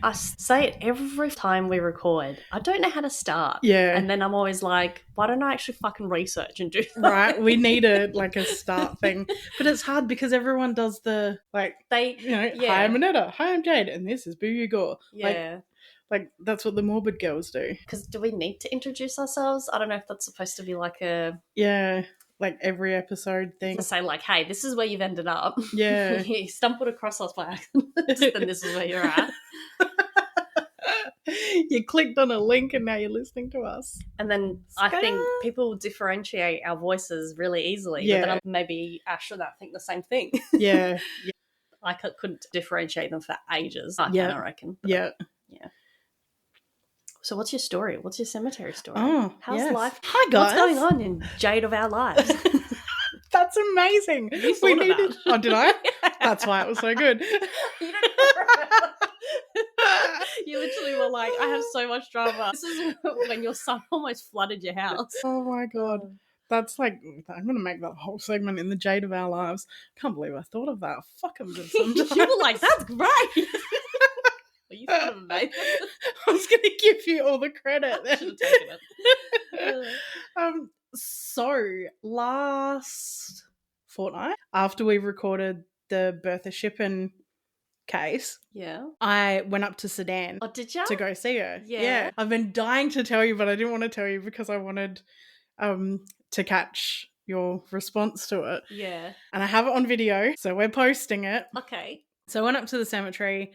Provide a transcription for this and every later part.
I say it every time we record. I don't know how to start. Yeah. And then I'm always like, why don't I actually fucking research and do that? Right, we need a start thing. But it's hard because everyone does the, like, hi, I'm Minetta, hi, I'm Jade, and this is Boo You Gore. Yeah. Like, that's what the Morbid Girls do. Because do we need to introduce ourselves? I don't know if that's supposed to be like a... Yeah, like every episode thing. To say like, hey, this is where you've ended up. Yeah. You stumbled across us by accident, then this is where you're at. You clicked on a link and now you're listening to us. And then I think people differentiate our voices really easily. Yeah. But then maybe Ash and that think the same thing. Yeah. I couldn't differentiate them for ages. I reckon. But yeah. So what's your story? What's your cemetery story? Oh, how's life? Hi, guys. What's going on in Jade of our lives? That's amazing. You thought about it. Oh, did I? That's why it was so good. You literally were like, I have so much drama. This is when your son almost flooded your house. Oh my God. That's like, I'm going to make that whole segment in the Jade of our lives. Can't believe I thought of that. Fuck, I'm good sometimes. You were like, that's great. You thought of it. I was going to give you all the credit. I should have taken it. So, last fortnight, after we recorded the Bertha Shippen case, I went up to Sedan. Oh, did you? To go see her. Yeah. I've been dying to tell you, but I didn't want to tell you because I wanted to catch your response to it. Yeah. And I have it on video, so we're posting it. Okay. So I went up to the cemetery,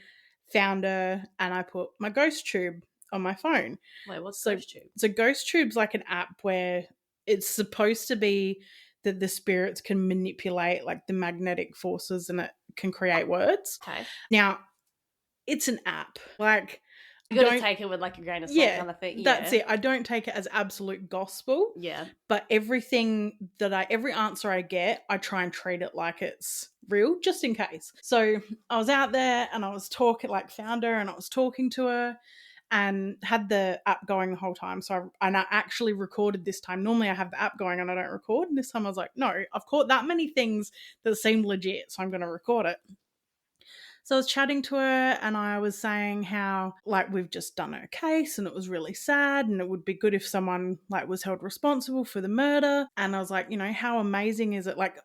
found her, and I put my ghost tube on my phone. Wait, what's ghost tube? So ghost tube's like an app where it's supposed to be that the spirits can manipulate like the magnetic forces and it can create words. Okay. Now, it's an app. Like, you got to take it with like a grain of salt kind of thing. That's it. I don't take it as absolute gospel. Yeah. But every answer I get, I try and treat it like it's real, just in case. So I was out there and I was talking, like found her and I was talking to her and had the app going the whole time. So I actually recorded this time. Normally I have the app going and I don't record. And this time I was like, no, I've caught that many things that seem legit, so I'm going to record it. So I was chatting to her and I was saying how, like, we've just done her case and it was really sad and it would be good if someone, like, was held responsible for the murder. And I was like, how amazing is it? Like,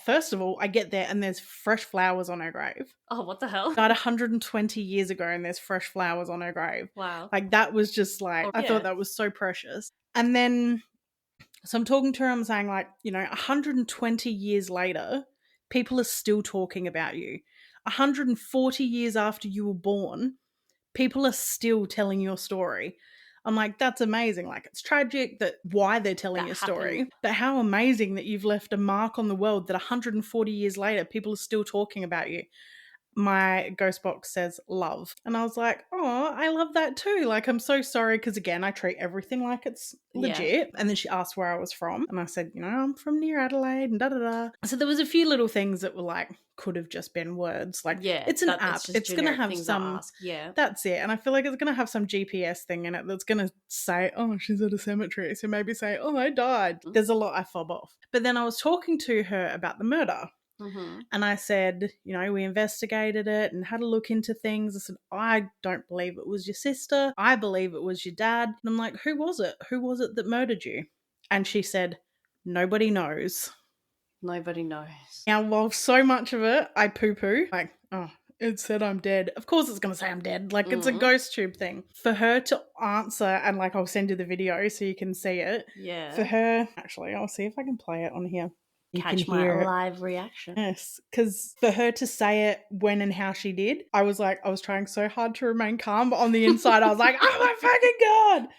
first of all, I get there and there's fresh flowers on her grave. Oh, what the hell? Died 120 years ago and there's fresh flowers on her grave. Wow. Like, that was just like, I thought that was so precious. And then, so I'm talking to her, I'm saying, like, 120 years later, people are still talking about you. 140 years after you were born, people are still telling your story. I'm like, that's amazing. Like, it's tragic that why they're telling your story, but how amazing that you've left a mark on the world that 140 years later, people are still talking about you. My ghost box says love. And I was like, oh, I love that too. Like, I'm so sorry because, again, I treat everything like it's legit. Yeah. And then she asked where I was from. And I said, I'm from near Adelaide and da-da-da. So there was a few little things that were like, could have just been words. Like, it's an app. It's going to have some... Yeah. That's it. And I feel like it's going to have some GPS thing in it that's going to say, oh, she's at a cemetery. So maybe say, oh, I died. Mm-hmm. There's a lot I fob off. But then I was talking to her about the murder. Mm-hmm. And I said, we investigated it and had a look into things. I said, I don't believe it was your sister. I believe it was your dad. And I'm like, who was it? Who was it that murdered you? And she said, nobody knows. Nobody knows. Now, while so much of it I poo-poo, like, oh, it said I'm dead. Of course it's going to say I'm dead. Like, it's a ghost tube thing. For her to answer, and like, I'll send you the video so you can see it. Yeah. For her, actually, I'll see if I can play it on here. Catch my live reaction. Yes, because for her to say it when and how she did, I was trying so hard to remain calm, but on the inside I was like, oh my fucking God.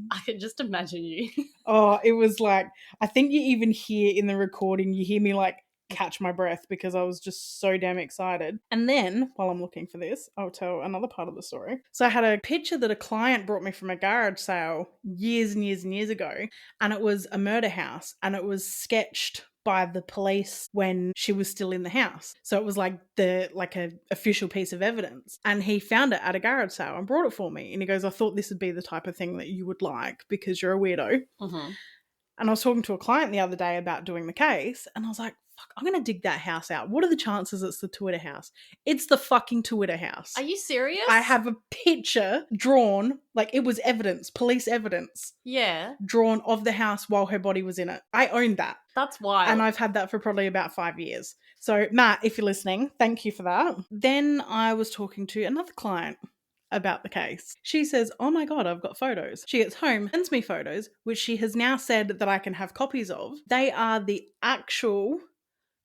I can just imagine you. Oh, it was like, I think you even hear in the recording, you hear me like catch my breath because I was just so damn excited. And then, while I'm looking for this, I'll tell another part of the story. So I had a picture that a client brought me from a garage sale years and years and years ago, and it was a murder house, and it was sketched by the police when she was still in the house. So it was like a official piece of evidence. And he found it at a garage sale and brought it for me. And he goes, I thought this would be the type of thing that you would like because you're a weirdo. Mm-hmm. And I was talking to a client the other day about doing the case, and I was like, fuck, I'm going to dig that house out. What are the chances it's the Twitter house? It's the fucking Twitter house. Are you serious? I have a picture drawn, like it was evidence, police evidence. Yeah. Drawn of the house while her body was in it. I own that. That's wild. And I've had that for probably about 5 years. So, Matt, if you're listening, thank you for that. Then I was talking to another client about the case. She says, oh my God, I've got photos. She gets home, sends me photos, which she has now said that I can have copies of. They are the actual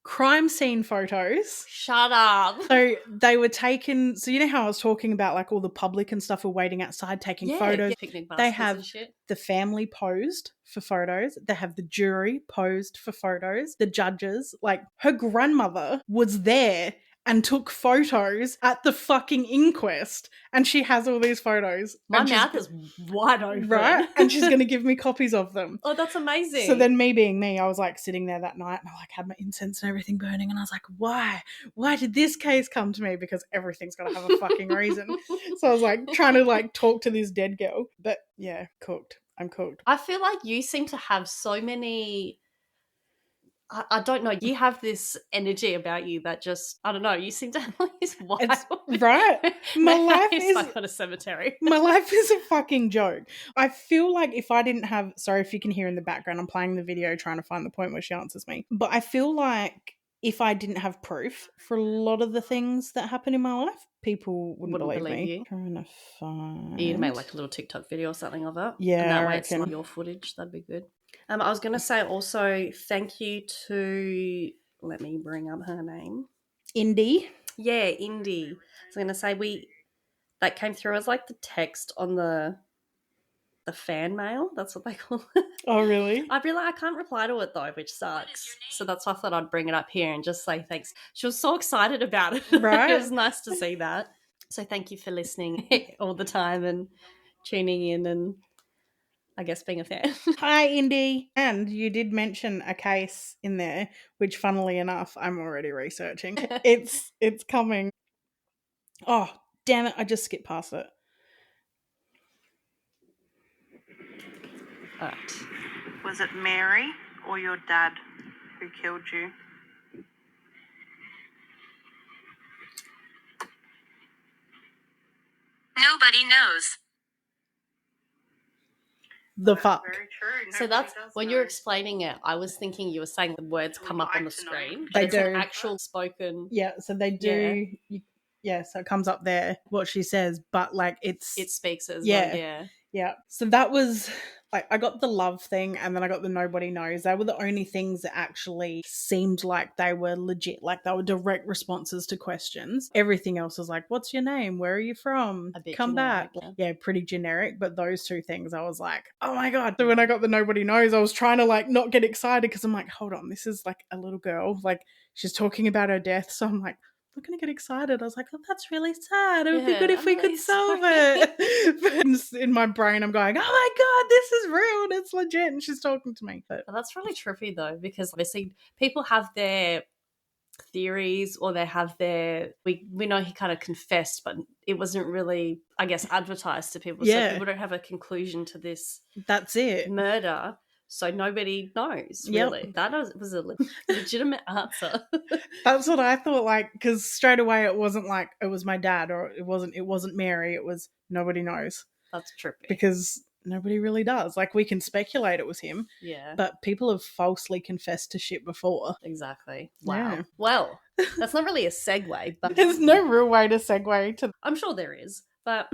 crime scene photos. Shut up. So they were taken. So you know how I was talking about like all the public and stuff were waiting outside taking photos. Picnic baskets They have and shit. the family posed for photos. They have the jury posed for photos. The judges, like her grandmother was there and took photos at the fucking inquest, and she has all these photos. My mouth is wide open. Right? And she's going to give me copies of them. Oh, that's amazing. So then me being me, I was like sitting there that night and I like had my incense and everything burning, and I was like, why? Why did this case come to me? Because everything's got to have a fucking reason. So I was like trying to like talk to this dead girl. But yeah, cooked. I'm cooked. I feel like you seem to have so many... I don't know. You have this energy about you that just, I don't know. You seem to have like this wild... Right? My life is like on a cemetery. My life is a fucking joke. I feel like if I didn't have... Sorry if you can hear in the background, I'm playing the video trying to find the point where she answers me. But I feel like if I didn't have proof for a lot of the things that happen in my life, people wouldn't believe me. You. Trying to find... You'd make like a little TikTok video or something of it. Yeah, and that I way it's reckon. not your footage. That'd be good. I was going to say also thank you to... Let me bring up her name. Indy. Yeah, Indy. I was going to say that came through as like the text on the fan mail. That's what they call it. Oh, really? I'd be like, I can't reply to it though, which sucks. So that's why I thought I'd bring it up here and just say thanks. She was so excited about it. Right. It was nice to see that. So thank you for listening all the time and tuning in and I guess being a fan. Hi, Indy. And you did mention a case in there, which funnily enough, I'm already researching. It's coming. Oh, damn it. I just skipped past it. All right. Was it Mary or your dad who killed you? Nobody knows. The fuck. Very true. So that's when you're explaining it. I was thinking you were saying the words come up on the screen. They It's do. an actual spoken. Yeah, so they do. Yeah, so it comes up there what she says, but like It speaks as yeah. well. Yeah. Yeah. So that was like I got the love thing and then I got the nobody knows. They were the only things that actually seemed like they were legit. Like they were direct responses to questions. Everything else was like, what's your name? Where are you from? A bit Come generic, back. yeah. Yeah, pretty generic. But those two things I was like, oh my God. So when I got the nobody knows, I was trying to like not get excited because I'm like, hold on, this is like a little girl. Like she's talking about her death. So I'm like, I'm not going to get excited. I was like, oh, that's really sad. It would be good if we could solve it. But in my brain, I'm going, oh my God, this is real and it's legit. And she's talking to me. But That's really trippy though, because obviously people have their theories or they have their... We know he kind of confessed, but it wasn't really, I guess, advertised to people. Yeah. So people don't have a conclusion to this that's it. murder. So nobody knows, really. Yep. That was a legitimate answer. That's what I thought, like, because straight away it wasn't like it was my dad or it wasn't Mary. It was nobody knows. That's trippy. Because nobody really does. Like, we can speculate it was him. Yeah. But people have falsely confessed to shit before. Exactly. Wow. Yeah. Well, that's not really a segue, but There's no real way to segue to... I'm sure there is. But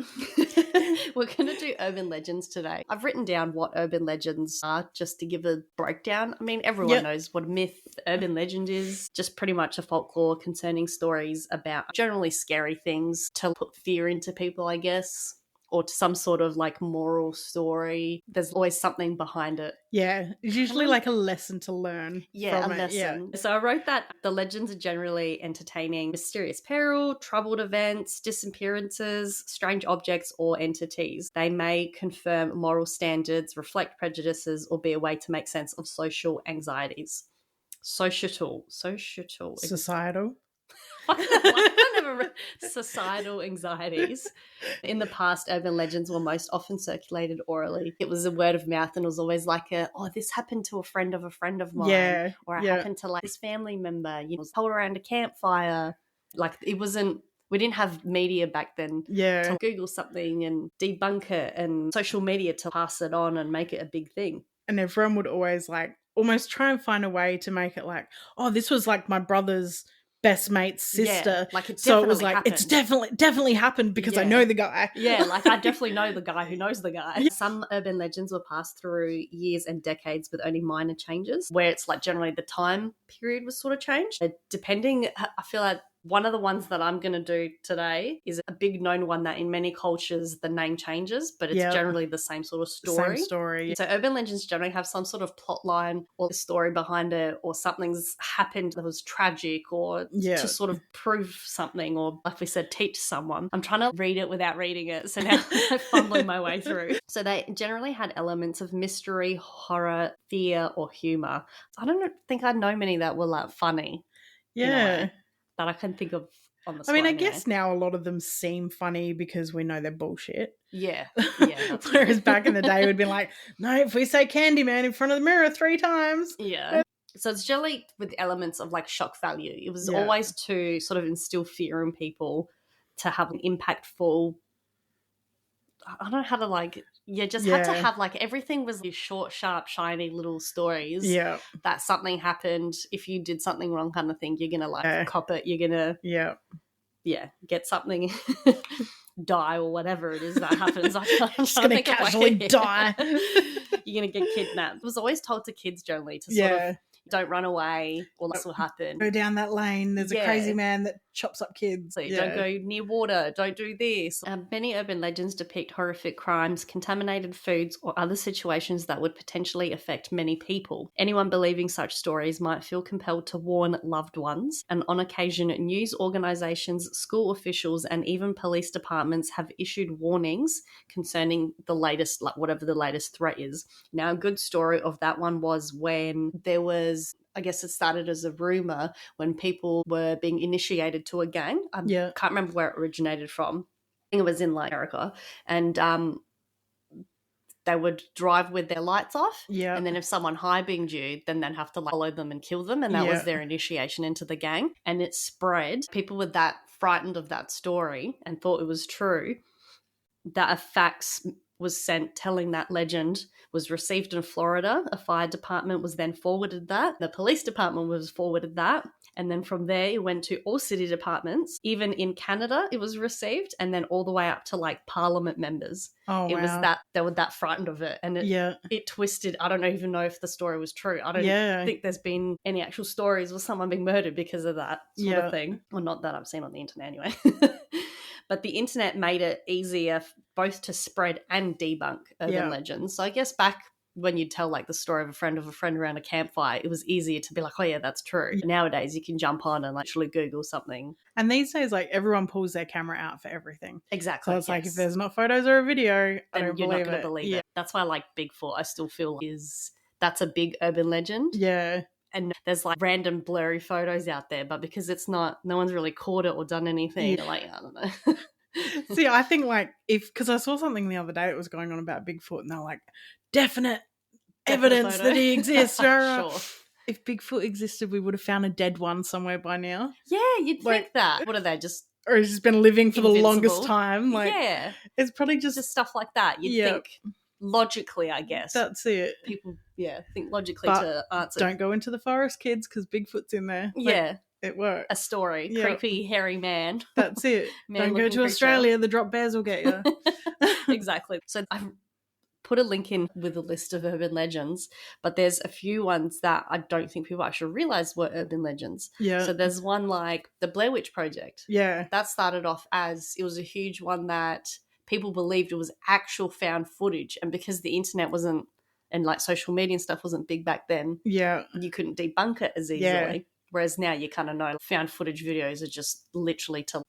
we're going to do urban legends today. I've written down what urban legends are just to give a breakdown. I mean, everyone knows what a myth, urban legend is. Just pretty much a folklore concerning stories about generally scary things to put fear into people, I guess, or to some sort of like moral story. There's always something behind it. Yeah, it's usually like a lesson to learn. Yeah, from a it. lesson. Yeah. So I wrote that the legends are generally entertaining mysterious peril, troubled events, disappearances, strange objects, or entities. They may confirm moral standards, reflect prejudices, or be a way to make sense of social anxieties. Societal. Societal. Societal anxieties. In the past, urban legends were most often circulated orally. It was a word of mouth, and it was always like this happened to a friend of mine. Yeah. Or it happened to like this family member. You know, it was told around a campfire. Like it wasn't, we didn't have media back then to Google something and debunk it, and social media to pass it on and make it a big thing. And everyone would always like almost try and find a way to make it like, oh, this was like my brother's best mate's sister. Like it so it was like, happened. It's definitely happened because I know the guy. Yeah, like I definitely know the guy who knows the guy. Yeah. Some urban legends were passed through years and decades with only minor changes, where it's like generally the time period was sort of changed. Depending, I feel like one of the ones that I'm going to do today is a big known one that in many cultures the name changes, but it's generally the same sort of story. Same story. So urban legends generally have some sort of plot line or story behind it, or something's happened that was tragic, or to sort of prove something, or like we said, teach someone. I'm trying to read it without reading it, so now I'm fumbling my way through. So they generally had elements of mystery, horror, fear, or humor. I don't think I know many that were like funny. Yeah. That I can think of on the spot. I mean, I guess now a lot of them seem funny because we know they're bullshit. Yeah. Whereas back in the day, we'd be like, no, if we say Candyman in front of the mirror 3 times. Yeah. So it's generally with elements of like shock value. It was always to sort of instill fear in people, to have an impactful, I don't know how to like, had to have like, everything was these short, sharp, shiny little stories. Yeah. That something happened. If you did something wrong kind of thing, you're going to like cop it. You're going to, get something, die or whatever it is that happens. I'm just going to casually die. You're going to get kidnapped. It was always told to kids generally to sort of, don't run away, or this will happen. Go down that lane. There's a crazy man that chops up kids. So don't go near water. Don't do this. Many urban legends depict horrific crimes, contaminated foods, or other situations that would potentially affect many people. Anyone believing such stories might feel compelled to warn loved ones, and on occasion, news organisations, school officials, and even police departments have issued warnings concerning the latest, like whatever the latest threat is. Now, a good story of that one was when there was, I guess it started as a rumor when people were being initiated to a gang. I can't remember where it originated from. I think it was in like America. And they would drive with their lights off. Yeah. And then if someone high-beamed you, then they'd have to like follow them and kill them. And that was their initiation into the gang. And it spread. People were that frightened of that story and thought it was true that a fax was sent telling that legend was received in Florida. A fire department was then forwarded that. The police department was forwarded that. And then from there, it went to all city departments. Even in Canada, it was received. And then all the way up to like parliament members. Oh, it was that they were that frightened of it. And it twisted. I don't even know if the story was true. I don't think there's been any actual stories of someone being murdered because of that sort of thing. Well, not that I've seen on the internet anyway. But the internet made it easier both to spread and debunk urban legends. So I guess back when you'd tell like the story of a friend around a campfire, it was easier to be like, oh yeah, that's true. Nowadays you can jump on and like actually Google something. And these days, like everyone pulls their camera out for everything. Exactly. So it's like if there's not photos or a video, I don't you're believe not going to believe it. That's why I like Bigfoot. I still feel that's a big urban legend. Yeah. And there's like random blurry photos out there, but because it's not, no one's really caught it or done anything. You're like, I don't know. See, I think like because I saw something the other day that was going on about Bigfoot, and they're like, definite evidence that he exists. Sure. If Bigfoot existed, we would have found a dead one somewhere by now. Yeah, you'd think that. What are they just? Or he's just been living for the longest time. Like, it's probably just stuff like that. You'd think logically, I guess. That's it. People, think logically to answer. Don't go into the forest, kids, because Bigfoot's in there. Like, it works. A story. Creepy, hairy man. That's it. Don't go to Australia. The drop bears will get you. Exactly. So I've put a link in with a list of urban legends, but there's a few ones that I don't think people actually realize were urban legends. Yeah. So there's one like the Blair Witch Project. Yeah. That started off as, it was a huge one that people believed it was actual found footage. And because the internet wasn't, and like social media and stuff wasn't big back then, you couldn't debunk it as easily. Whereas now you kind of know found footage videos are just literally to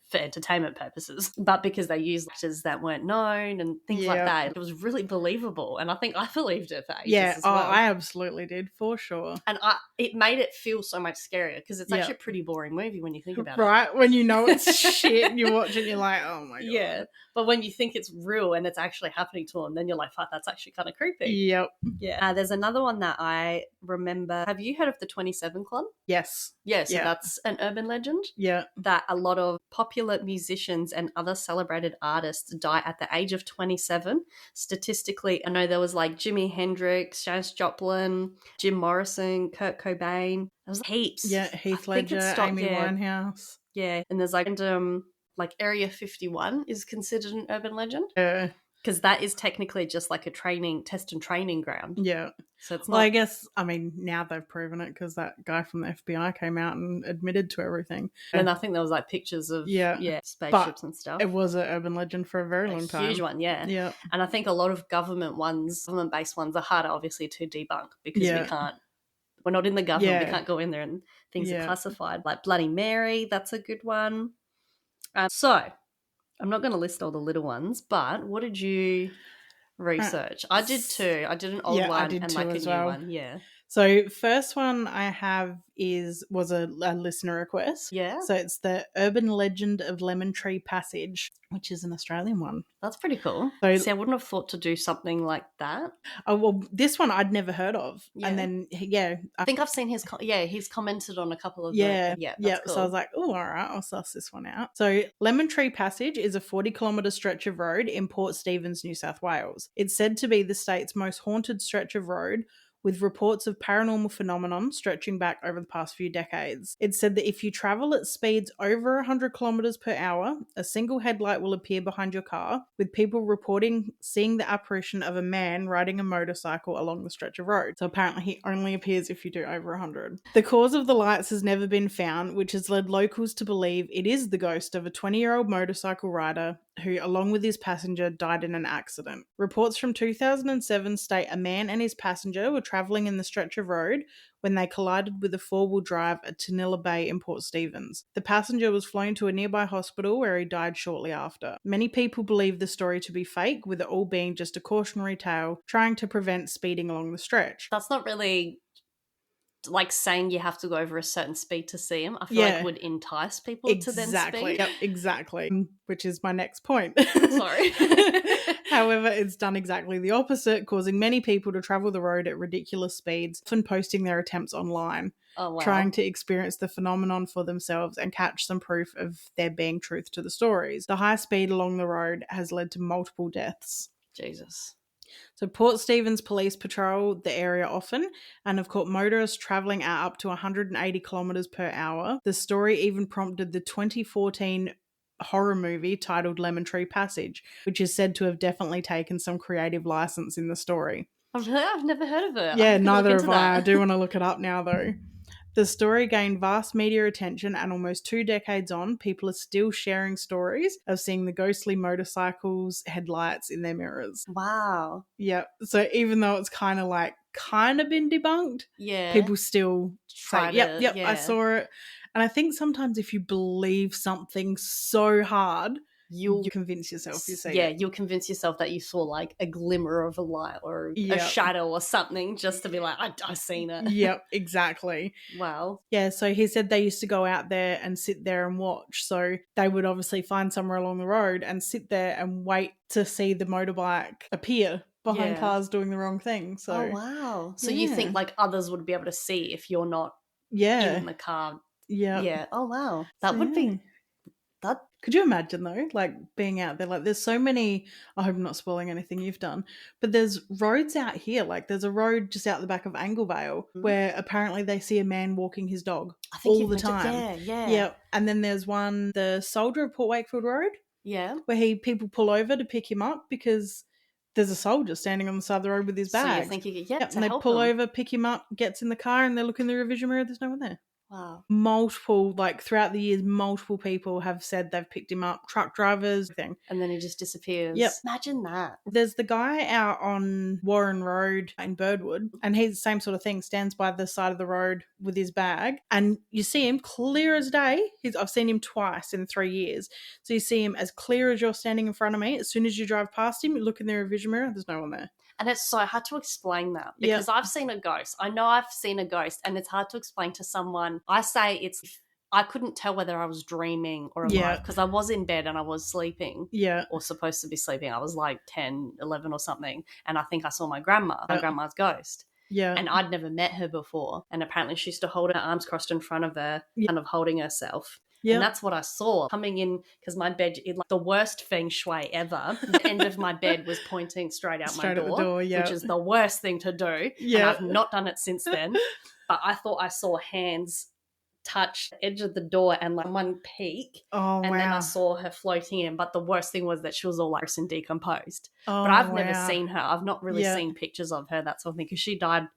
for entertainment purposes, but because they used actors that weren't known and things like that. It was really believable, and I think I believed it for ages as well. I absolutely did, for sure. And it made it feel so much scarier because it's actually a pretty boring movie when you think about it. Right? When you know it's shit and you watch it, you're like, oh my God. Yeah. But when you think it's real and it's actually happening to them, then you're like, fuck, that's actually kind of creepy. Yep. Yeah. There's another one that I remember. Have you heard of the 27 Club? Yes. Yeah, so that's an urban legend. Yeah. That a lot of popular musicians and other celebrated artists die at the age of 27. Statistically, I know there was like Jimi Hendrix, Janis Joplin, Jim Morrison, Kurt Cobain. There was heaps. Yeah, Heath Ledger, Amy Winehouse. Yeah, and there's like Area 51 is considered an urban legend. Yeah. Because that is technically just like a test and training ground. Yeah. So it's not. Well, I guess, now they've proven it because that guy from the FBI came out and admitted to everything. And I think there was like pictures of spaceships and stuff. It was an urban legend for a very long time. A huge one, yeah. Yeah. And I think a lot of government-based ones are harder, obviously, to debunk because we're not in the government. We can't go in there and things are classified. Like Bloody Mary, that's a good one. So, I'm not going to list all the little ones, but what did you research? I did too. I did an old one and like a new one. Yeah. So first one I have was a listener request. Yeah. So it's the Urban Legend of Lemon Tree Passage, which is an Australian one. That's pretty cool. So, see, I wouldn't have thought to do something like that. Oh, well, this one I'd never heard of. Yeah. And then, I think I've seen he's commented on a couple of that's cool. So I was like, oh, all right, I'll suss this one out. So Lemon Tree Passage is a 40-kilometre stretch of road in Port Stephens, New South Wales. It's said to be the state's most haunted stretch of road, with reports of paranormal phenomenon stretching back over the past few decades. It's said that if you travel at speeds over 100 kilometers per hour, a single headlight will appear behind your car, with people reporting seeing the apparition of a man riding a motorcycle along the stretch of road. So apparently he only appears if you do over 100. The cause of the lights has never been found, which has led locals to believe it is the ghost of a 20-year-old motorcycle rider who, along with his passenger, died in an accident. Reports from 2007 state a man and his passenger were travelling in the stretch of road when they collided with a four-wheel drive at Tanilla Bay in Port Stephens. The passenger was flown to a nearby hospital where he died shortly after. Many people believe the story to be fake, with it all being just a cautionary tale trying to prevent speeding along the stretch. That's not really like saying you have to go over a certain speed to see him. I feel like would entice people to then speed. Yep, exactly. Which is my next point. Sorry. However, it's done exactly the opposite, causing many people to travel the road at ridiculous speeds, often posting their attempts online, trying to experience the phenomenon for themselves and catch some proof of there being truth to the stories. The high speed along the road has led to multiple deaths. Jesus. So Port Stephens police patrol the area often and have caught motorists travelling at up to 180 kilometres per hour. The story even prompted the 2014 horror movie titled Lemon Tree Passage, which is said to have definitely taken some creative license in the story. I've never heard of it. Yeah, neither have I. I do want to look it up now though. The story gained vast media attention, and almost 2 decades on, people are still sharing stories of seeing the ghostly motorcycles' headlights in their mirrors. Wow. Yeah. So even though it's kind of been debunked, people still say, yep, I saw it. And I think sometimes if you believe something so hard, you'll convince yourself you see it. Yeah, you'll convince yourself that you saw like a glimmer of a light or a shadow or something just to be like, I've seen it. Yep, exactly. Wow. Yeah, so he said they used to go out there and sit there and watch. So they would obviously find somewhere along the road and sit there and wait to see the motorbike appear behind cars doing the wrong thing. So, oh, wow. So you think like others would be able to see if you're not in the car. Yeah. Yeah. Oh, wow. That would be... That could you imagine though, like being out there, like there's so many, I hope I'm not spoiling anything you've done, but there's roads out here, like there's a road just out the back of Anglevale where apparently they see a man walking his dog all the time. Yeah. And then there's one, the Soldier of Port Wakefield Road. Yeah. Where people pull over to pick him up because there's a soldier standing on the side of the road with his bag. So you think you get and they pull over, pick him up, gets in the car and they look in the rearview mirror, there's no one there. Wow. Multiple, like throughout the years, multiple people have said they've picked him up, truck drivers, thing. And then he just disappears. Yep. Imagine that. There's the guy out on Warren Road in Birdwood, and he's the same sort of thing, stands by the side of the road with his bag, and you see him clear as day. I've seen him twice in 3 years. So you see him as clear as you're standing in front of me. As soon as you drive past him, you look in the rearview mirror, there's no one there. And it's so hard to explain that because I've seen a ghost. I know I've seen a ghost, and it's hard to explain to someone. I say I couldn't tell whether I was dreaming or alive because I was in bed and I was sleeping. Yeah. Or supposed to be sleeping. I was like 10, 11 or something. And I think I saw my grandma's ghost. Yeah. And I'd never met her before. And apparently she used to hold her arms crossed in front of her, kind of holding herself. Yep. And that's what I saw coming in because my bed, like the worst feng shui ever. The end of my bed was pointing straight out my door, which is the worst thing to do. Yeah. And I've not done it since then. But I thought I saw hands touch the edge of the door and like one peek. Oh, and then I saw her floating in. But the worst thing was that she was all like and decomposed. Oh, but I've never seen her. I've not really seen pictures of her, that sort of thing, because she died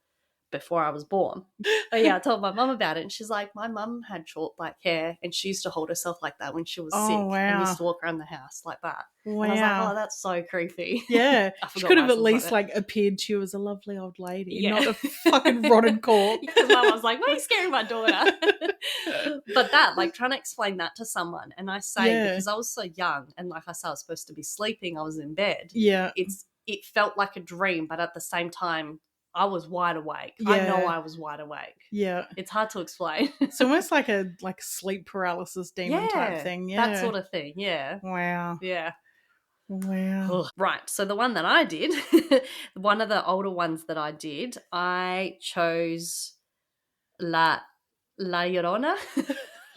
before I was born. But yeah, I told my mum about it and she's like, my mum had short black hair and she used to hold herself like that when she was sick and used to walk around the house like that. Wow. And I was like, oh, that's so creepy. Yeah. She could have at least like appeared she was a lovely old lady, not a fucking rotten corpse. Because mum was like, why are you scaring my daughter? But that, like trying to explain that to someone, and I say, because I was so young and like I said, I was supposed to be sleeping, I was in bed. Yeah. It felt like a dream, but at the same time, I was wide awake. Yeah. I know I was wide awake. Yeah. It's hard to explain. It's almost like a sleep paralysis demon type thing. Yeah. That sort of thing. Yeah. Wow. Yeah. Wow. Right. So the one that I did, one of the older ones that I did, I chose La Llorona.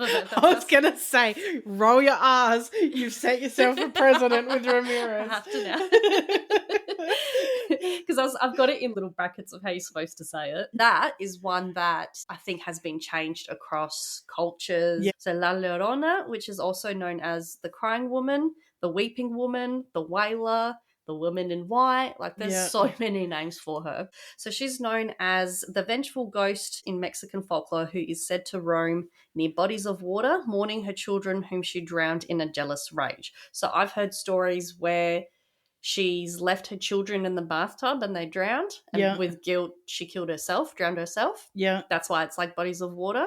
I was going to say, roll your R's. You've set yourself for president with Ramirez. I have to now. Because I've got it in little brackets of how you're supposed to say it. That is one that I think has been changed across cultures. Yeah. So La Llorona, which is also known as the crying woman, the weeping woman, the wailer, the woman in white, like there's so many names for her. So she's known as the vengeful ghost in Mexican folklore who is said to roam near bodies of water, mourning her children whom she drowned in a jealous rage. So I've heard stories where she's left her children in the bathtub and they drowned, and with guilt she drowned herself. Yeah. That's why it's like bodies of water.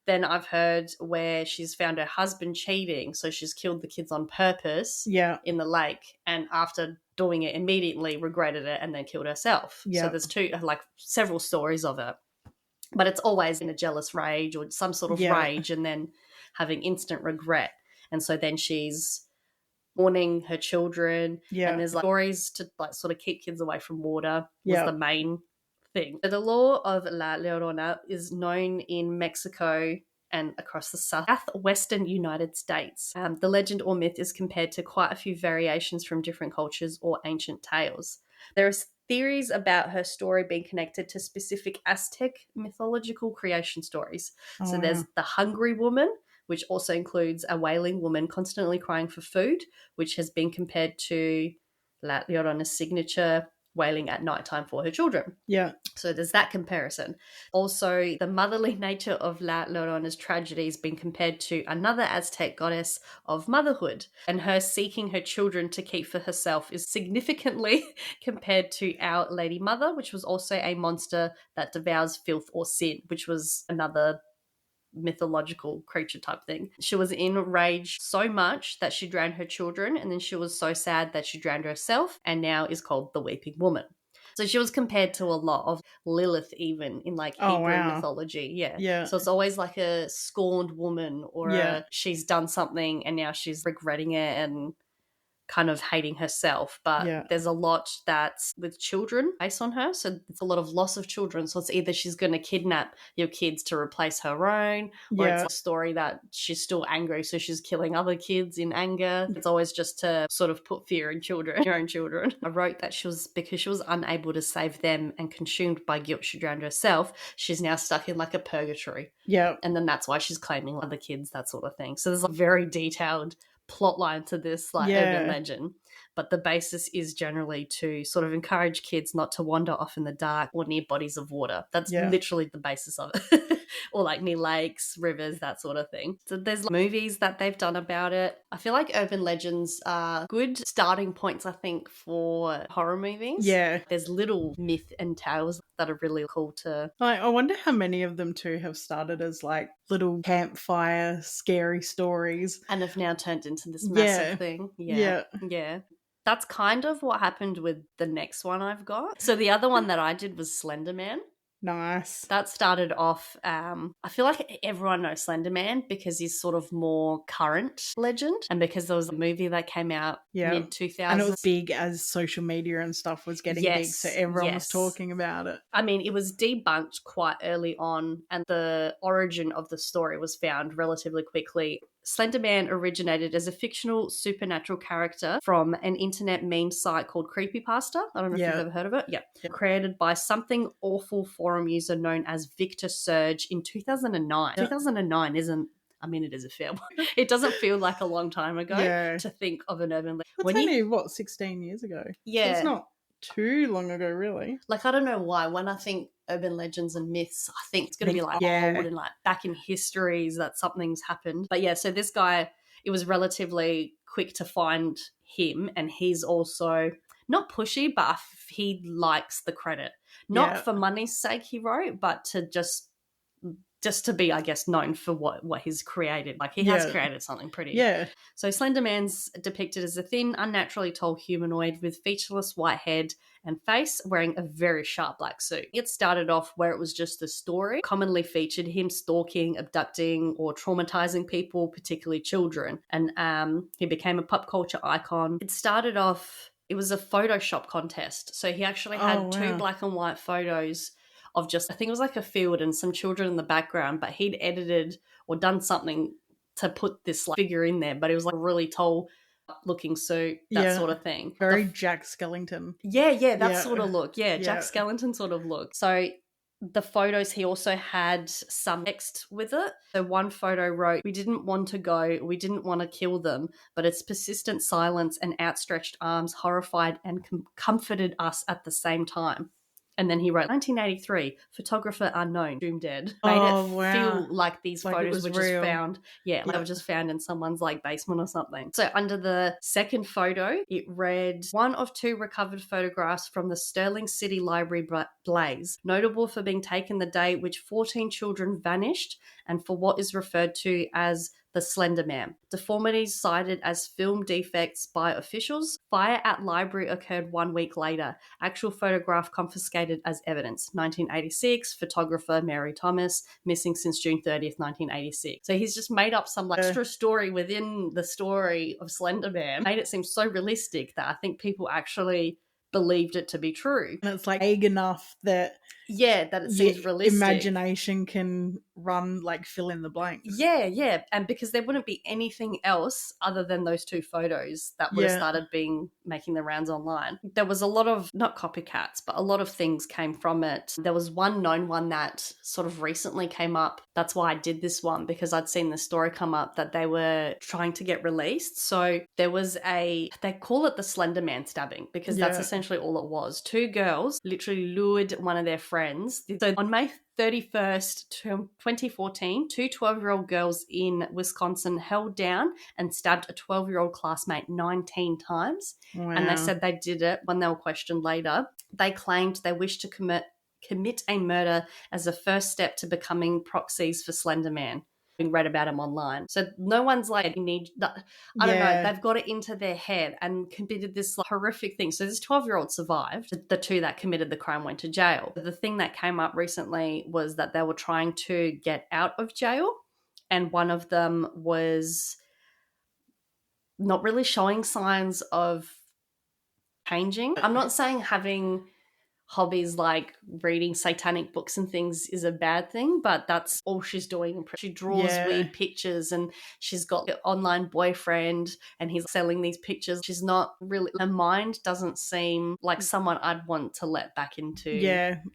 Then I've heard where she's found her husband cheating, so she's killed the kids on purpose in the lake, and after doing it immediately regretted it and then killed herself. So there's several stories of it. But it's always in a jealous rage or some sort of rage and then having instant regret. And so then she's mourning her children. Yeah. And there's like stories to like sort of keep kids away from water was the main thing. So the law of La Llorona is known in Mexico and across the southwestern United States. The legend or myth is compared to quite a few variations from different cultures or ancient tales. There are theories about her story being connected to specific Aztec mythological creation stories. So there's the hungry woman, which also includes a wailing woman constantly crying for food, which has been compared to La Llorona's signature wailing at nighttime for her children. Yeah. So there's that comparison. Also, the motherly nature of La Llorona's tragedy has been compared to another Aztec goddess of motherhood, and her seeking her children to keep for herself is significantly compared to Our Lady Mother, which was also a monster that devours filth or sin, which was another mythological creature type thing. She was enraged so much that she drowned her children, and then she was so sad that she drowned herself, and now is called the Weeping Woman. So she was compared to a lot of Lilith even in like Hebrew mythology. Yeah. So it's always like a scorned woman or she's done something and now she's regretting it and kind of hating herself. But there's a lot that's with children based on her. So it's a lot of loss of children. So it's either she's going to kidnap your kids to replace her own, or it's a story that she's still angry, so she's killing other kids in anger. It's always just to sort of put fear in children, your own children. I wrote that because she was unable to save them and consumed by guilt, she drowned herself. She's now stuck in like a purgatory. Yeah. And then that's why she's claiming other kids, that sort of thing. So there's a very detailed plot line to this urban legend, but the basis is generally to sort of encourage kids not to wander off in the dark or near bodies of water. That's literally the basis of it. Or like near lakes, rivers, that sort of thing. So there's movies that they've done about it. I feel like urban legends are good starting points, I think, for horror movies. Yeah. There's little myth and tales that are really cool to... I wonder how many of them too have started as like little campfire scary stories. And have now turned into this massive thing. Yeah. That's kind of what happened with the next one I've got. So the other one that I did was Slender Man. Nice. That started off, I feel like everyone knows Slender Man because he's sort of more current legend, and because there was a movie that came out mid-2000s. And it was big as social media and stuff was getting big, so everyone was talking about it. I mean, it was debunked quite early on, and the origin of the story was found relatively quickly. Slender Man originated as a fictional supernatural character from an internet meme site called Creepypasta. I don't know if you've ever heard of it. Created by Something Awful forum user known as Victor Surge in 2009. 2009 isn't... I mean, it is a fair one. It doesn't feel like a long time ago to think of an urban legend. It's only, 16 years ago? Yeah. So it's not too long ago, really. Like, I don't know why. When I think urban legends and myths, I think it's going to be like old and like back in histories that something's happened. But yeah, so this guy, it was relatively quick to find him, and he's also not pushy, but he likes the credit. Not for money's sake, he wrote, but to just to be, I guess, known for what he's created. Like, he has created something pretty. Yeah. So Slender Man's depicted as a thin, unnaturally tall humanoid with featureless white head and face, wearing a very sharp black suit. It started off where it was just a story, commonly featured him stalking, abducting, or traumatizing people, particularly children. And he became a pop culture icon. It started off, it was a Photoshop contest. So he actually had two black and white photos of just, I think it was like a field and some children in the background, but he'd edited or done something to put this like figure in there, but it was like a really tall looking suit, that sort of thing. Very Jack Skellington. That sort of look. Jack Skellington sort of look. So the photos, he also had some text with it. So one photo wrote, "We didn't want to go, we didn't want to kill them, but its persistent silence and outstretched arms horrified and comforted us at the same time." And then he wrote, 1983, photographer unknown, doom dead. Made it feel like these photos were just found. They were just found in someone's like basement or something. So under the second photo, it read, "One of two recovered photographs from the Sterling City Library blaze, notable for being taken the day which 14 children vanished and for what is referred to as the Slender Man. Deformities cited as film defects by officials. Fire at library occurred 1 week later. Actual photograph confiscated as evidence. 1986, photographer Mary Thomas, missing since June 30th, 1986. So he's just made up some like extra story within the story of Slender Man. Made it seem so realistic that I think people actually believed it to be true. And it's like vague enough that that it seems realistic. Imagination can run, like, fill in the blanks. Yeah. And because there wouldn't be anything else other than those two photos that would have started making the rounds online. There was a lot of, not copycats, but a lot of things came from it. There was one known one that sort of recently came up. That's why I did this one, because I'd seen the story come up that they were trying to get released. So there was they call it the Slender Man stabbing, because that's essentially all it was. Two girls literally lured one of their friends. So on May 31st, 2014, two 12-year-old girls in Wisconsin held down and stabbed a 12-year-old classmate 19 times. Wow. And they said they did it when they were questioned later. They claimed they wished to commit a murder as a first step to becoming proxies for Slender Man. We read about him online. So no one's like, I don't know, they've got it into their head and committed this like, horrific thing. So this 12-year-old survived. The two that committed the crime went to jail. The thing that came up recently was that they were trying to get out of jail, and one of them was not really showing signs of changing. I'm not saying having hobbies like reading satanic books and things is a bad thing, but that's all she's doing. She draws weird pictures and she's got an online boyfriend and he's selling these pictures. She's not really, her mind doesn't seem like someone I'd want to let back into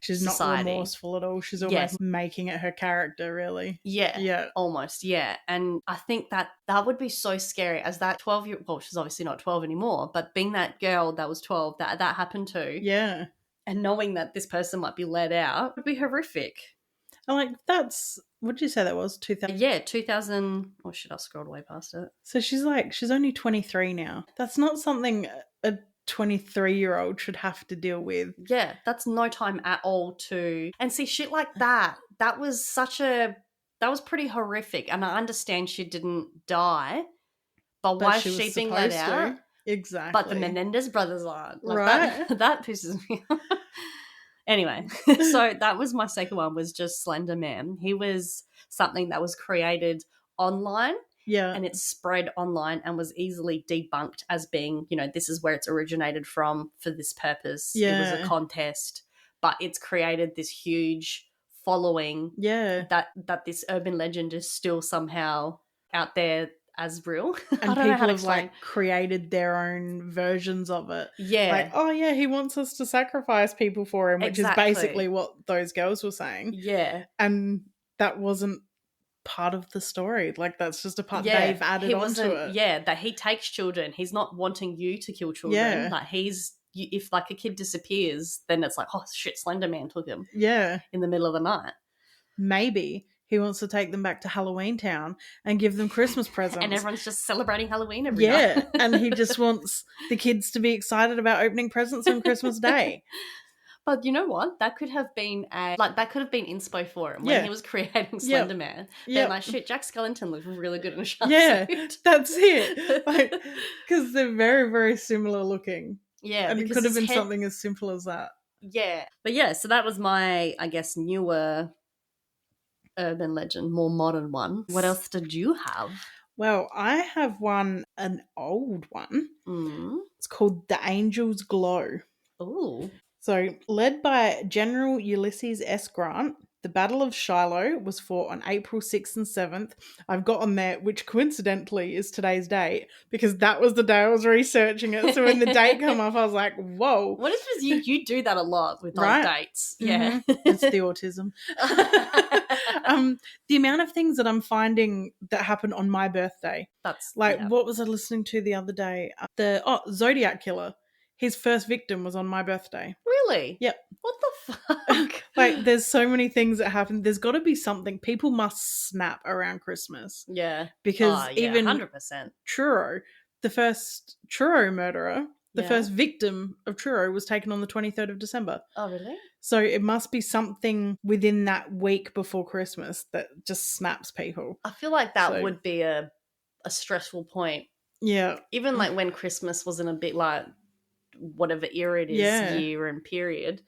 she's society. not remorseful at all. She's almost making it her character, really. Yeah, almost, yeah. And I think that would be so scary as that 12-year, well, she's obviously not 12 anymore, but being that girl that was 12 that happened to. Yeah. And knowing that this person might be let out would be horrific. I'm like, what did you say that was? 2000? Yeah, 2000. Oh, shit, I scrolled way past it. So she's only 23 now. That's not something a 23-year-old should have to deal with. Yeah, that's no time at all to... And see, shit like that was pretty horrific. And I understand she didn't die, but why is she being let out? Exactly. But the Menendez brothers aren't. Like, right? That pisses me off. Anyway, so that was my second one, was just Slender Man. He was something that was created online. Yeah. And it spread online and was easily debunked as being, this is where it's originated from for this purpose. Yeah. It was a contest, but it's created this huge following. Yeah. That this urban legend is still somehow out there as real. And people have created their own versions of it. Yeah. Like, oh yeah, he wants us to sacrifice people for him, which is basically what those girls were saying. Yeah. And that wasn't part of the story. Like, that's just a part they've added onto it. Yeah, that he takes children. He's not wanting you to kill children. Yeah. Like, if like a kid disappears, then it's like, oh shit, Slender Man took him. Yeah. In the middle of the night. Maybe he wants to take them back to Halloween Town and give them Christmas presents. And everyone's just celebrating Halloween every night. Yeah, and he just wants the kids to be excited about opening presents on Christmas Day. But you know what? That could have been inspo for him when he was creating Slender Man. They're like, shit, Jack Skellington looks really good in a shark suit. That's it. Like, because they're very, very similar looking. Yeah. And it could have been something as simple as that. Yeah. But yeah, so that was my, I guess, newer urban legend, more modern one. What else did you have? Well, I have an old one. It's called The Angel's Glow. Ooh. So, led by General Ulysses S. Grant, the Battle of Shiloh was fought on April 6th and 7th. I've got on there, which coincidentally is today's date, because that was the day I was researching it. So when the date came up, I was like, whoa. What is this? You do that a lot with those dates. Yeah. Mm-hmm. It's the autism. The amount of things that I'm finding that happen on my birthday. That's like, what was I listening to the other day? Zodiac Killer. His first victim was on my birthday. Really? Yep. What the fuck? Like, there's so many things that happen. There's got to be something. People must snap around Christmas. Yeah. Because even 100%. Truro, the first Truro murderer, the first victim of Truro was taken on the 23rd of December. Oh, really? So it must be something within that week before Christmas that just snaps people. I feel like that would be a stressful point. Yeah. Even like when Christmas wasn't a bit like whatever era it is, year and period.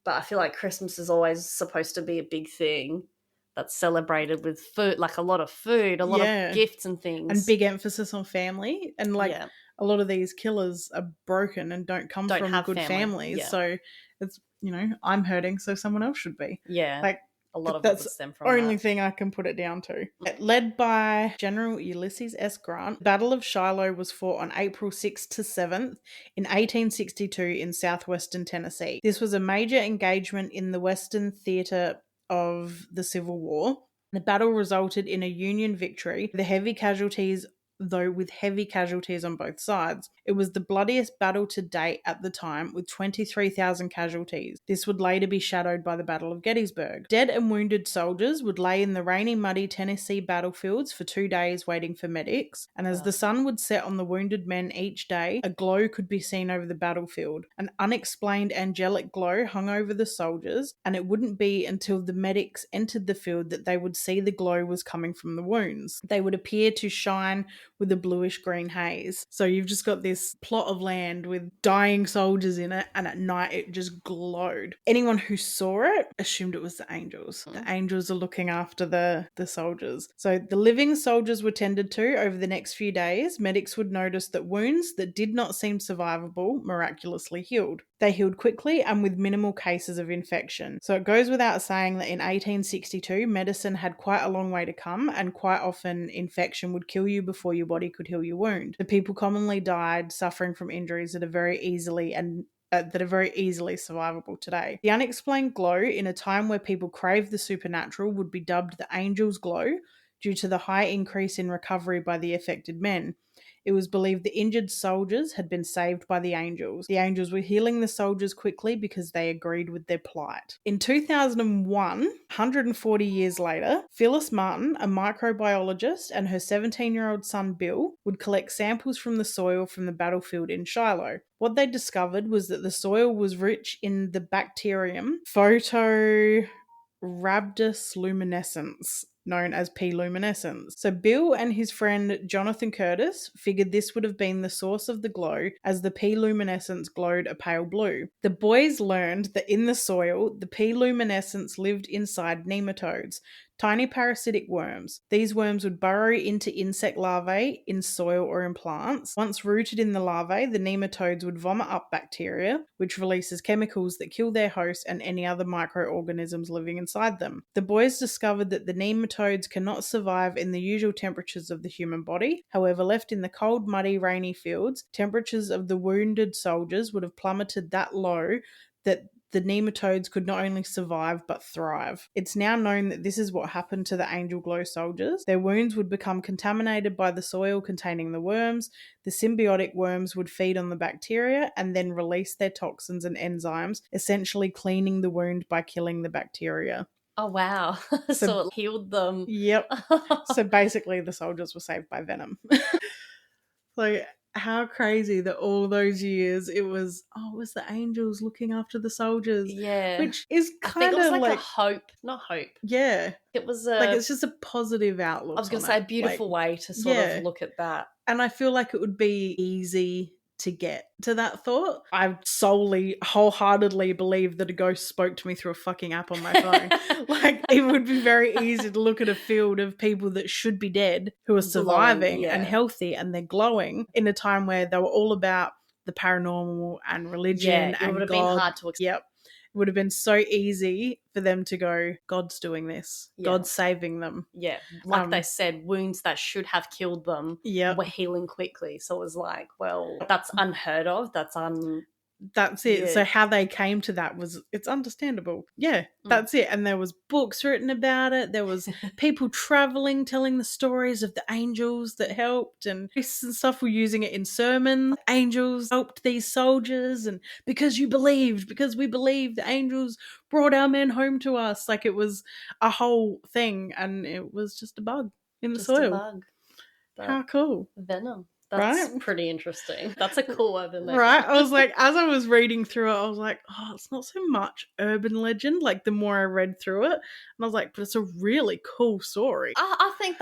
But I feel like Christmas is always supposed to be a big thing that's celebrated with food, like a lot of food, a lot of gifts and things. And big emphasis on family. And like a lot of these killers are broken and don't come from good families. Yeah. So it's, I'm hurting, so someone else should be. Yeah. Like, a lot of that's it would stem from the only thing I can put it down to. Led by General Ulysses S. Grant, the Battle of Shiloh was fought on April 6th to 7th in 1862 in southwestern Tennessee. This was a major engagement in the Western theater of the Civil War. The battle resulted in a Union victory, with heavy casualties on both sides. It was the bloodiest battle to date at the time, with 23,000 casualties. This would later be shadowed by the Battle of Gettysburg. Dead and wounded soldiers would lay in the rainy, muddy Tennessee battlefields for 2 days waiting for medics, and as the sun would set on the wounded men each day, a glow could be seen over the battlefield. An unexplained angelic glow hung over the soldiers, and it wouldn't be until the medics entered the field that they would see the glow was coming from the wounds. They would appear to shine with a bluish-green haze. So you've just got this plot of land with dying soldiers in it, and at night it just glowed. Anyone who saw it assumed it was the angels. The angels are looking after the soldiers. So the living soldiers were tended to over the next few days. Medics would notice that wounds that did not seem survivable miraculously healed. They healed quickly and with minimal cases of infection. So it goes without saying that in 1862, medicine had quite a long way to come, and quite often infection would kill you before your body could heal your wound. The people commonly died suffering from injuries that are very easily survivable today. The unexplained glow in a time where people crave the supernatural would be dubbed the angel's glow due to the high increase in recovery by the affected men. It was believed the injured soldiers had been saved by the angels. The angels were healing the soldiers quickly because they agreed with their plight. In 2001, 140 years later, Phyllis Martin, a microbiologist, and her 17-year-old son Bill would collect samples from the soil from the battlefield in Shiloh. What they discovered was that the soil was rich in the bacterium Photorhabdus luminescens, known as P. luminescens. So Bill and his friend Jonathan Curtis figured this would have been the source of the glow, as the P. luminescens glowed a pale blue. The boys learned that in the soil, the P. luminescens lived inside nematodes, tiny parasitic worms. These worms would burrow into insect larvae in soil or in plants. Once rooted in the larvae, the nematodes would vomit up bacteria, which releases chemicals that kill their host and any other microorganisms living inside them. The boys discovered that the nematodes cannot survive in the usual temperatures of the human body. However, left in the cold, muddy, rainy fields, temperatures of the wounded soldiers would have plummeted that low that the nematodes could not only survive but thrive. It's now known that this is what happened to the Angel Glow soldiers. Their wounds would become contaminated by the soil containing the worms. The symbiotic worms would feed on the bacteria and then release their toxins and enzymes, essentially cleaning the wound by killing the bacteria. Oh, wow. So it healed them. Yep. So basically the soldiers were saved by venom. So how crazy that all those years it was the angels looking after the soldiers. Yeah. Which is kind of like a hope. Not hope. Yeah. It was it's just a positive outlook. I was going to say a beautiful way to sort of look at that. And I feel like it would be easy to get to that thought. I solely, wholeheartedly believe that a ghost spoke to me through a fucking app on my phone. It would be very easy to look at a field of people that should be dead who are surviving and healthy, and they're glowing in a time where they were all about the paranormal and religion and it would have God. been hard to explain. Yep. It would have been so easy for them to go, God's doing this. Yeah. God's saving them. Yeah. Like they said, wounds that should have killed them were healing quickly. So it was like, well, that's unheard of. That's it. Yeah. So how they came to that it's understandable. Yeah, that's it. And there was books written about it. There was people traveling, telling the stories of the angels that helped, and priests and stuff were using it in sermons. Angels helped these soldiers, and because we believed, the angels brought our men home to us. It was a whole thing, and it was just a bug in the soil. A bug. How cool. Venom. That's pretty interesting. That's a cool urban legend. Right? I was like, as I was reading through it, I was like, oh, it's not so much urban legend. The more I read through it, and I was like, but it's a really cool story. I think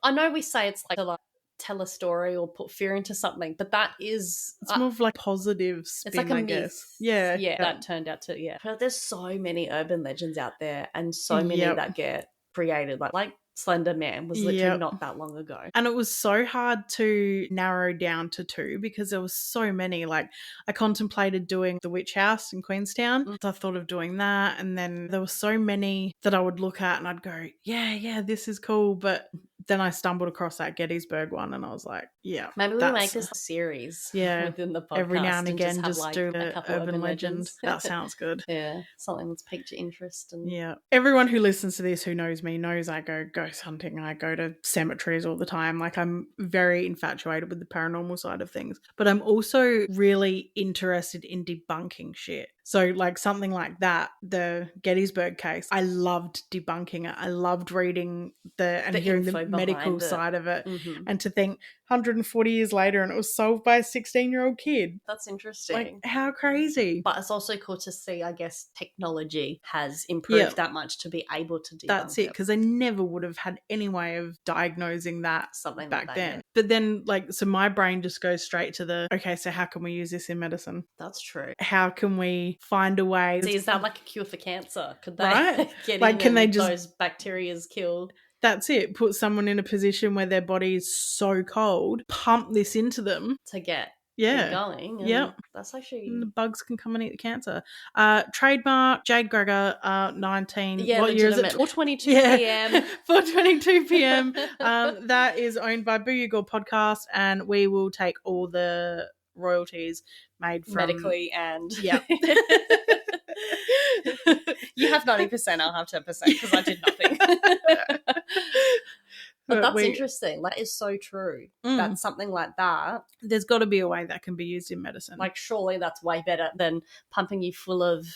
I know we say it's to tell a story or put fear into something, but that is... It's more of positive spin, it's like a myth. Guess. Yeah. That turned out to, But there's so many urban legends out there, and so many that get created. Like Slender Man was literally not that long ago. And it was so hard to narrow down to two because there was so many. I contemplated doing the Witch House in Queenstown. So I thought of doing that. And then there were so many that I would look at and I'd go, yeah, this is cool. But then I stumbled across that Gettysburg one and I was like, yeah. Maybe we make this a series within the podcast. Every now and again, just do a couple urban legend. That sounds good. Yeah, something that's piqued your interest. Yeah. Everyone who listens to this who knows me knows I go ghost hunting. I go to cemeteries all the time. I'm very infatuated with the paranormal side of things. But I'm also really interested in debunking shit. So something like that, the Gettysburg case, I loved debunking it. I loved reading and hearing the medical side of it. Mm-hmm. And to think 140 years later and it was solved by a 16-year-old kid. That's interesting. How crazy. But it's also cool to see, I guess, technology has improved that much to be able to debunk That's it, because they never would have had any way of diagnosing that back then. But then, so my brain just goes straight to okay, so how can we use this in medicine? That's true. How can we find a way? See, is that a cure for cancer? Could they get in can they just those bacteria's killed? That's it. Put someone in a position where their body is so cold, pump this into them to get Yeah. going. And Yep. that's actually... And the bugs can come and eat the cancer. Trademark, Jade Gregor, 19. Yeah, what year is it? 4:22 Yeah. p.m. 4:22 p.m. That is owned by Boo You Go Podcast, and we will take all the royalties made from... medically and... Yeah. You have 90%, I'll have 10% because I did nothing. But that's interesting. That is so true. That's something like that. There's got to be a way that can be used in medicine. Like, surely that's way better than pumping you full of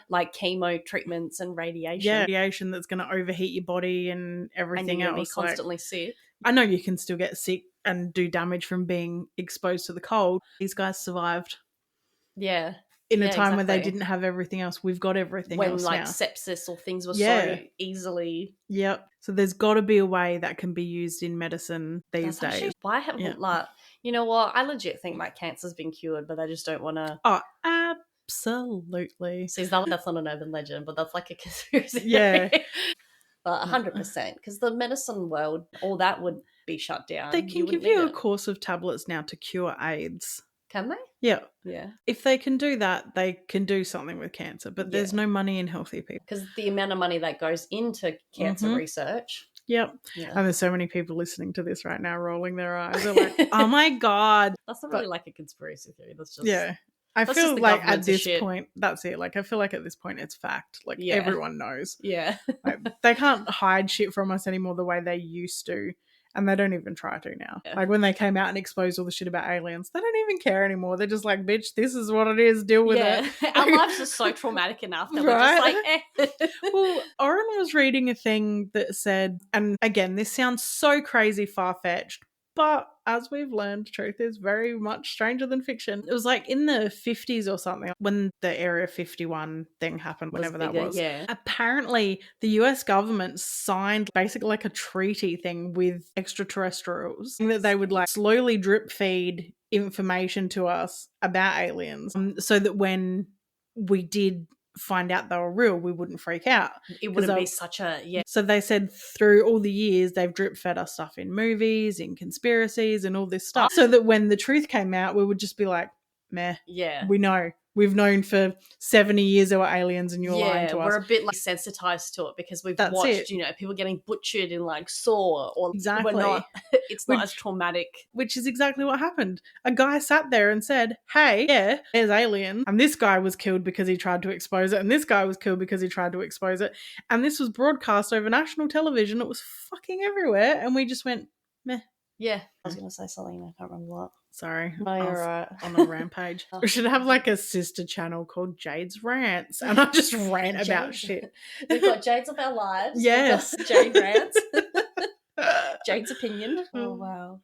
like chemo treatments and radiation. Yeah, radiation that's going to overheat your body and everything and else. Be constantly sick. I know you can still get sick and do damage from being exposed to the cold. These guys survived. Yeah. In a time when they didn't have everything else. We've got everything else now. When, like, sepsis or things were so easily... Yep. So there's got to be a way that can be used in medicine these days. Actually, why haven't, like... You know what? I legit think, like, cancer's been cured, but they just don't want to... Oh, absolutely. See, that's not an urban legend, but that's like a conspiracy theory. Yeah. But 100%, because the medicine world, all that would be shut down. They can give you a course of tablets now to cure AIDS. Can they? Yeah. Yeah. If they can do that, they can do something with cancer, but there's no money in healthy people. Because the amount of money that goes into cancer research. Yep. Yeah. And there's so many people listening to this right now rolling their eyes. They're like, oh my God. That's not really like a conspiracy theory. That's just... Yeah. I feel like at this point, that's it. Like, I feel like at this point it's fact. Like, everyone knows. Yeah. Like, they can't hide shit from us anymore the way they used to. And they don't even try to now. Yeah. Like, when they came out and exposed all the shit about aliens, they don't even care anymore. They're just like, bitch, this is what it is. Deal with it. Our lives are so traumatic enough that we're just like, eh. Well, Oren was reading a thing that said, and again, this sounds so crazy far-fetched, but as we've learned, truth is very much stranger than fiction. It was like in the 50s or something when the Area 51 thing happened, whenever that was. Yeah. Apparently, the US government signed basically like a treaty thing with extraterrestrials that they would like slowly drip feed information to us about aliens so that when we did find out they were real, we wouldn't freak out. It wouldn't be such a... So they said through all the years, they've drip fed us stuff in movies, in conspiracies and all this stuff. So that when the truth came out, we would just be like, meh. Yeah. We know. We've known for 70 years there were aliens and you're lying to us. We're a bit like sensitized to it because we've watched, you know, people getting butchered in like Saw or exactly. We're not, it's not as traumatic. Which is exactly what happened. A guy sat there and said, hey, yeah, there's aliens. And this guy was killed because he tried to expose it. And this guy was killed because he tried to expose it. And this was broadcast over national television. It was fucking everywhere. And we just went, meh. Yeah. I was going to say something. I can't remember what. Sorry. No, you're right. On a rampage. We should have like a sister channel called Jade's Rants. And I just rant about shit. We've got Jade's of Our Lives. Yes. Jade Rants. Jade's Opinion. Oh, wow.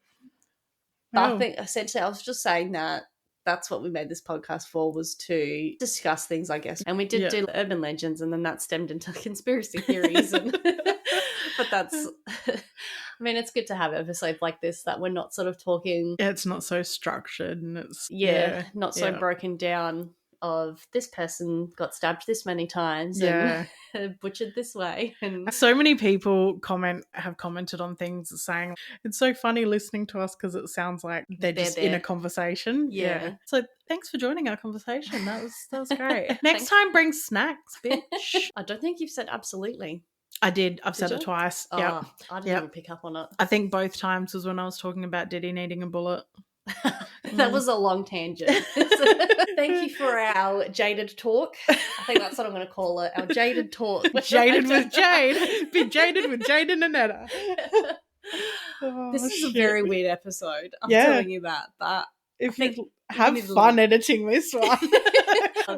But I think essentially I was just saying that that's what we made this podcast for, was to discuss things, I guess. And we did do urban legends, and then that stemmed into conspiracy theories. But that's... I mean, it's good to have episodes like this that we're not sort of talking... Yeah, it's not so structured and it's... not so broken down of this person got stabbed this many times and butchered this way. And so many people have commented on things saying, it's so funny listening to us because it sounds like they're just in a conversation. Yeah. So thanks for joining our conversation. That was great. Next time, bring snacks, bitch. I don't think you've said absolutely. I did. I've said it twice. I didn't even pick up on it. I think both times was when I was talking about Diddy needing a bullet. That was a long tangent. Thank you for our jaded talk. I think that's what I'm going to call it. Our jaded talk. Jaded with Jade. Be jaded with Jade and Annetta. This is a very weird episode. I'm telling you that. But if you have fun editing this one.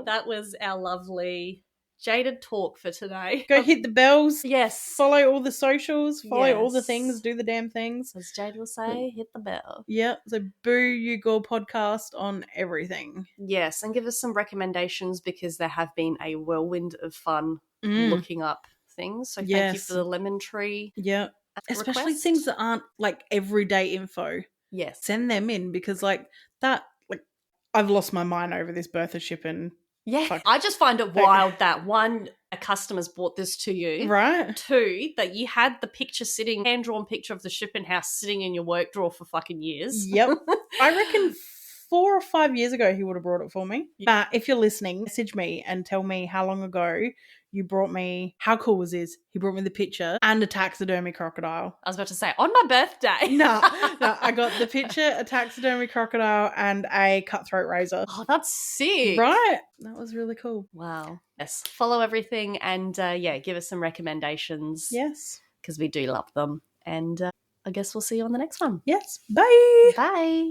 That was our lovely... jaded talk for today. Go hit the bells. Yes. Follow all the socials. Follow all the things. Do the damn things. As Jade will say, hit the bell. Yep. So Boo You Go podcast on everything. Yes. And give us some recommendations because there have been a whirlwind of fun looking up things. So thank you for the lemon tree. Yep. Especially things that aren't like everyday info. Yes. Send them in because like that, like I've lost my mind over this Bertha Shippen. Yeah, I just find it wild that one, a customer's bought this to you. Right. Two, that you had the picture sitting, hand-drawn picture of the shipping house sitting in your work drawer for fucking years. Yep. I reckon 4 or 5 years ago he would have brought it for me. If you're listening, message me and tell me how long ago you brought me. How cool was this? He brought me the picture and a taxidermy crocodile. I was about to say, on my birthday. No, I got the picture, a taxidermy crocodile, and a cutthroat razor. Oh, that's sick. Right? That was really cool. Wow. Yes. Follow everything and, give us some recommendations. Yes. Because we do love them. And I guess we'll see you on the next one. Yes. Bye. Bye.